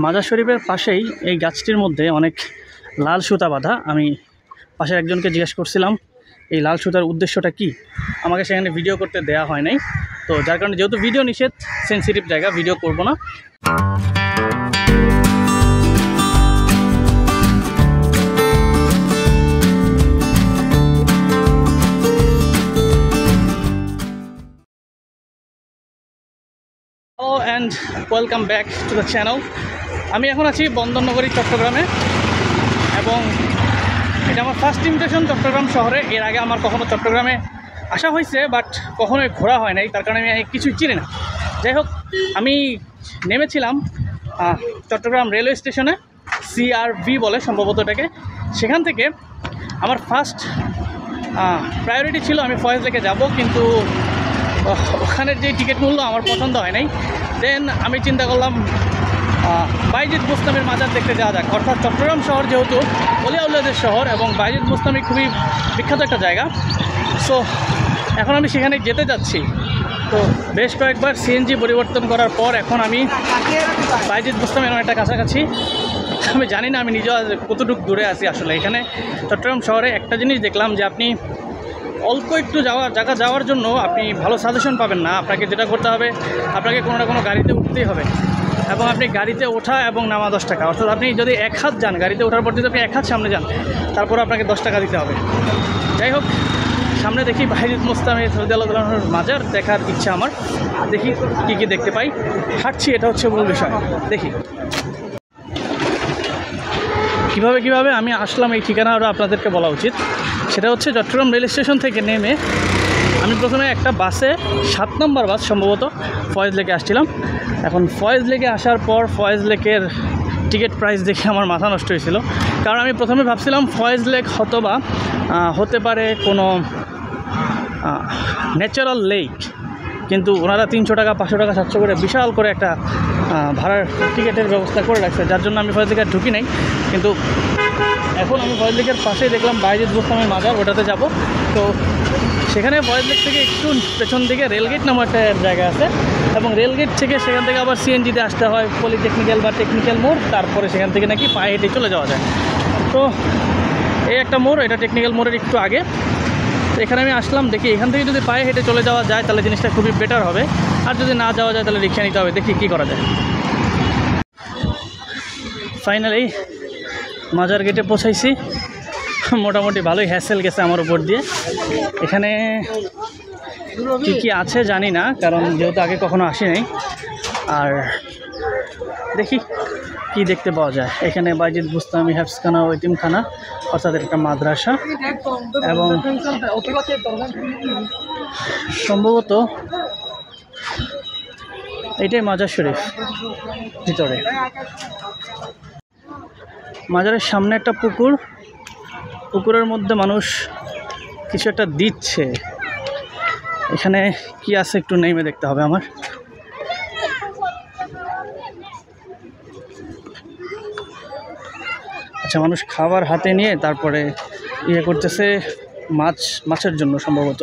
মাজার শরীফের পাশেই এই গাছটির মধ্যে অনেক লাল সুতা বাঁধা। আমি পাশের একজনকে জিজ্ঞেস করছিলাম এই লাল সুতার উদ্দেশ্যটা কি। আমাকে সেখানে ভিডিও করতে দেয়া হয় নাই, তো যার কারণে যেহেতু ভিডিও নিষেধ, সেন্সিটিভ জায়গা, ভিডিও করব না। Hello and welcome back to the channel. আমি এখন আছি বন্দরনগরী চট্টগ্রামে, এবং এটা আমার ফার্স্ট ইমপ্রেশন চট্টগ্রাম শহরে। এর আগে আমার কখনো চট্টগ্রামে আসা হয়েছে, বাট কখনোই ঘোরা হয় নাই, তার কারণে আমি কিছুই চিনি না। যাই হোক, আমি নেমেছিলাম চট্টগ্রাম রেলওয়ে স্টেশনে, CRV বলে সম্ভবত এটাকে। সেখান থেকে আমার ফার্স্ট প্রায়োরিটি ছিল আমি ফয়েজ লেকে যাব, কিন্তু ওখানের যে টিকিট মূল্য আমার পছন্দ হয় নাই। দেন আমি চিন্তা করলাম বাইজিদ বোস্তামির মাজার দেখতে যাওয়া যাক। অর্থাৎ চট্টগ্রাম শহর যেহেতু অলিয়া উল্লাদের শহর, এবং বাইজিদ বোস্তামি খুবই বিখ্যাত একটা জায়গা, সো এখন আমি সেখানে যেতে যাচ্ছি। তো বেশ কয়েকবার সিএনজি পরিবর্তন করার পর এখন আমি বাইজিদ বোস্তামি অনেকটা কাছাকাছি। আমি জানি না আমি নিজেও কতটুকু দূরে আছি আসলে। এখানে চট্টগ্রাম শহরে একটা জিনিস দেখলাম যে আপনি অল্প একটু জায়গা যাওয়ার জন্য আপনি ভালো সাজেশন পাবেন না। আপনাকে যেটা করতে হবে, আপনাকে কোনো না কোনো গাড়িতে উঠতেই হবে, এবং আপনি গাড়িতে ওঠা এবং নামা 10 টাকা। অর্থাৎ আপনি যদি 1 হাত যান, গাড়িতে ওঠার পর যদি আপনি 1 হাত সামনে যান, তারপর আপনাকে 10 টাকা দিতে হবে। যাই হোক, সামনে দেখি বাইজিদ বোস্তামি রাদিয়াল্লাহু মাজার দেখার ইচ্ছা আমার। দেখি কী কী দেখতে পাই। হাঁটছি, এটা হচ্ছে মূল বিষয়। দেখি কীভাবে আমি আসলাম এই ঠিকানা আরও আপনাদেরকে বলা উচিত। সেটা হচ্ছে চট্টগ্রাম রেল স্টেশন থেকে নেমে আমি প্রথমে একটা বাসে 7 নম্বর বাস সম্ভবত ফয়েজ লেকে আসছিলাম। এখন ফয়েজ লেকে আসার পর ফয়েজ লেকের টিকিট প্রাইস দেখে আমার মাথা নষ্ট হয়েছিল। কারণ আমি প্রথমে ভাবছিলাম ফয়েজ লেক হতে পারে কোনো ন্যাচারাল লেক, কিন্তু ওনারা 300 টাকা 500 টাকা 700 করে বিশাল করে একটা ভাড়ার টিকিটের ব্যবস্থা করে রাখছে, যার জন্য আমি ফয়েজ লেকে ঢুকি নাই। কিন্তু এখন আমি ফয়েজ লেকের পাশেই দেখলাম বাইজিদ বোস্তামির মাজার, ওটাতে যাব। তো সেখানে ফয়েজ লেক থেকে একটু পেছন দিকে রেলগেট নামে একটা জায়গা আছে, এবং রেলগেট থেকে সেখান থেকে আবার সিএনজিতে আসতে হয় পলিটেকনিক্যাল বা টেকনিক্যাল মোড়, তারপরে সেখান থেকে নাকি পায়ে হেঁটে চলে যাওয়া যায়। তো এই একটা মোড়, এটা টেকনিক্যাল মোড়ের একটু আগে। তো এখানে আমি আসলাম, দেখি এখান থেকে যদি পায়ে হেঁটে চলে যাওয়া যায় তাহলে জিনিসটা খুবই বেটার হবে, আর যদি না যাওয়া যায় তাহলে রিক্সা নিতে হবে। দেখি কী করা যায়। ফাইনালি মাজার গেটে পৌঁছাইছি। মোটামুটি ভালোই হ্যাসেল গেছে আমার উপর দিয়ে। এখানে কী আছে জানি না, কারণ যেহেতু আগে কখনো আসি নাই। আর দেখি কি দেখতে পাওয়া যায়। এখানে বাইজিদ বোস্তামি হেফজখানা ও এতিমখানা, অর্থাৎ একটা মাদ্রাসা, এবং সম্ভবত এটাই মাজার শরীফ ভিতরে। মাজারের সামনে একটা পুকুরের মধ্যে মানুষ কিছু একটা দিচ্ছে। এখানে কি আছে একটু নেমে দেখতে হবে আমার। আচ্ছা, মানুষ খাবার হাতে নিয়ে তারপরে করতেছে মাছের জন্য সম্ভবত।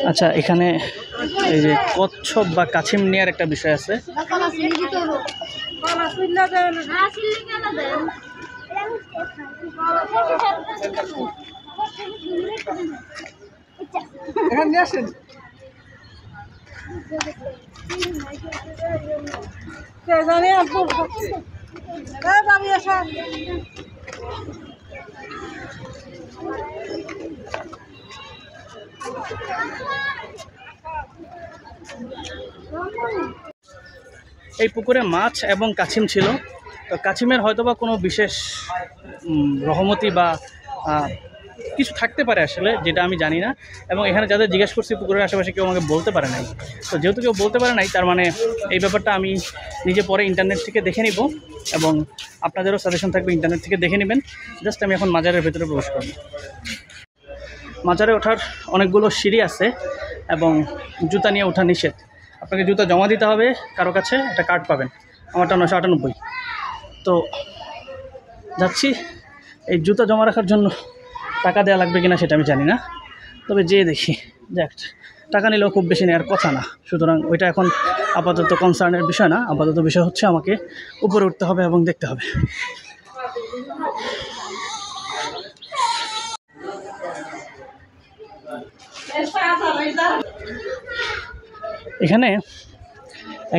আচ্ছা, এখানে এই যে কচ্ছপ বা কাছিম নেওয়ার একটা বিষয় আছে। এই পুকুরে মাছ এবং কাছিম ছিল। তো কাছিমের হয়তোবা কোনো বিশেষ রহমতি বা কিছু থাকতে পারে আসলে, যেটা আমি জানি না। এবং এখানে যাদের জিজ্ঞেস করছি পুকুরের আশেপাশে কেউ আমাকে বলতে পারে নাই। তো যেহেতু কেউ বলতে পারে নাই, তার মানে এই ব্যাপারটা আমি নিজে পরে ইন্টারনেট থেকে দেখে নিব, এবং আপনাদেরও সাজেশন থাকবে ইন্টারনেট থেকে দেখে নেবেন। জাস্ট আমি এখন মাজারের ভেতরে প্রবেশ করব। মাজারে ওঠার অনেকগুলো সিঁড়ি আছে এবং জুতা নিয়ে ওঠা নিষেধ। আপনাকে জুতা জমা দিতে হবে কারো কাছে, একটা কার্ড পাবেন। আমারটা 998। তো যাচ্ছি, এই জুতা জমা রাখার জন্য টাকা দেওয়া লাগবে কিনা সেটা আমি জানি না, তবে যেয়ে দেখি। দেখ, টাকা নিলেও খুব বেশি নেওয়ার কথা না, সুতরাং ওইটা এখন আপাতত কনসার্নের বিষয় না। আপাতত বিষয় হচ্ছে আমাকে উপরে উঠতে হবে এবং দেখতে হবে। এখানে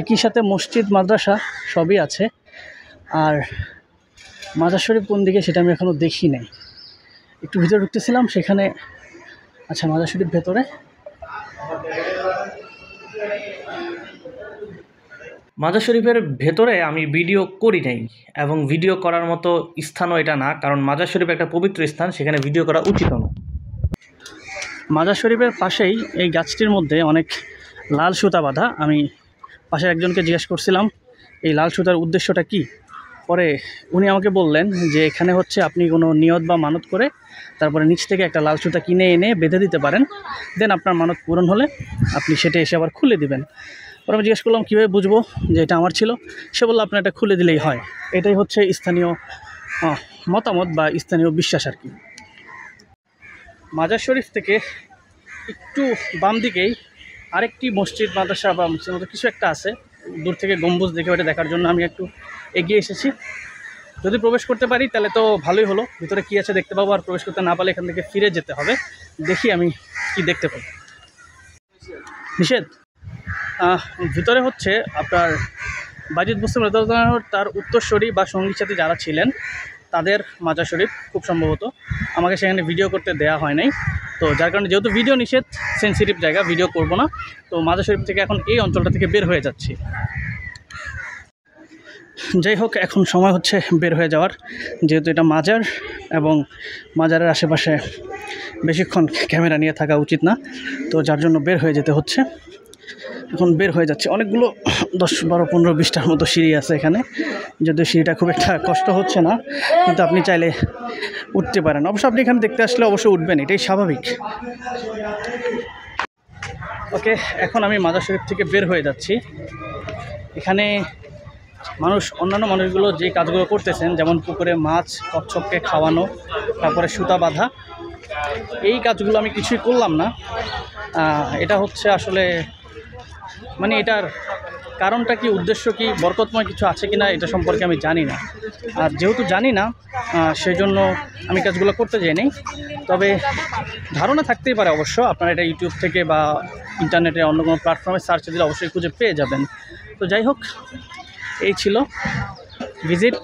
একই সাথে মসজিদ, মাদ্রাসা সবই আছে। আর মাজার শরীফ কোন দিকে সেটা আমি এখনও দেখি নাই। একটু ভিতরে ঢুকতেছিলাম, সেখানে আচ্ছা মাজার শরীফ ভেতরে। মাজার শরীফের ভেতরে আমি ভিডিও করি নাই এবং ভিডিও করার মতো স্থানও এটা না, কারণ মাজার শরীফ একটা পবিত্র স্থান, সেখানে ভিডিও করা উচিত না। মাজার শরীফের পাশেই এই গাছটির মধ্যে অনেক লাল সুতা বাঁধা। আমি পাশের একজনকে জিজ্ঞেস করছিলাম এই লাল সুতার উদ্দেশ্যটা কি। পরে উনি আমাকে বললেন যে এখানে হচ্ছে আপনি কোনো নিয়ত বা মানত করে তারপরে নিচ থেকে একটা লাল সুতা কিনে এনে বেঁধে দিতে পারেন, দেন আপনার মানত পূরণ হলে আপনি সেটা এসে আবার খুলে দিবেন। পরে আমি জিজ্ঞেস করলাম কীভাবে বুঝবো যে এটা আমার ছিল। সে বলল আপনার এটা খুলে দিলেই হয়। এটাই হচ্ছে স্থানীয় মতামত বা স্থানীয় বিশ্বাস আর কি। মাজার শরীফ থেকে একটু বাম দিকেই আরেকটি মসজিদ, মাদ্রাসা বা মসজিদ মতো কিছু একটা আছে। দূর থেকে গম্বুজ দেখে ওটা দেখার জন্য আমি একটু এগিয়ে এসেছি। যদি প্রবেশ করতে পারি তাহলে তো ভালোই হলো, ভিতরে কী আছে দেখতে পাবো। আর প্রবেশ করতে না পারলে এখান থেকে ফিরে যেতে হবে। দেখি আমি কি দেখতে পাই। নিষেধ। ভিতরে হচ্ছে আপনার বাজিদ বুস্তাম রাদিয়াল্লাহু তার উত্তরসূরি বা সঙ্গী সাথী যারা ছিলেন তাদের মাজার শরীফ খুব সম্ভবত। আমাকে সেখানে ভিডিও করতে দেওয়া হয় নাই, তো যার কারণে যেহেতু ভিডিও নিষেধ, সেন্সিটিভ জায়গা, ভিডিও করব না। তো মাজার শরীফ থেকে এখন এই অঞ্চলটা থেকে বের হয়ে যাচ্ছি। যাই হোক, এখন সময় হচ্ছে বের হয়ে যাওয়ার, যেহেতু এটা মাজার এবং মাজারের আশেপাশে বেশিক্ষণ ক্যামেরা নিয়ে থাকা উচিত না, তো যার জন্য বের হয়ে যেতে হচ্ছে। এখন বের হয়ে যাচ্ছে। অনেকগুলো 10, 12, 15, 20টার মতো সিঁড়ি আছে এখানে। যদিও সিঁড়িটা খুব একটা কষ্ট হচ্ছে না, কিন্তু আপনি চাইলে উঠতে পারেন। অবশ্য আপনি এখানে দেখতে আসলে অবশ্যই উঠবেন, এটাই স্বাভাবিক। ওকে, এখন আমি মাজার শরীফ থেকে বের হয়ে যাচ্ছি। এখানে অন্যান্য মানুষগুলো যে কাজগুলো করতেছেন, যেমন পুকুরে মাছ, কচ্ছপকে খাওয়ানো, তারপরে সুতা বাঁধা, এই কাজগুলো আমি কিছুই করলাম না। এটা হচ্ছে আসলে মানে এটার কারণটা কি, উদ্দেশ্য কি, বরকতময় কিছু আছে কিনা এটা সম্পর্কে আমি জানি না। আর যেহেতু জানি না, সেই জন্য আমি কাজগুলো করতে যাইনি। তবে ধারণা থাকতেই পারে অবশ্য। আপনারা এটা ইউটিউব থেকে বা ইন্টারনেটে অন্য কোনো প্ল্যাটফর্মে সার্চ দিলে অবশ্যই খুঁজে পেয়ে যাবেন। তো যাই হোক, এই ছিল ভিজিট।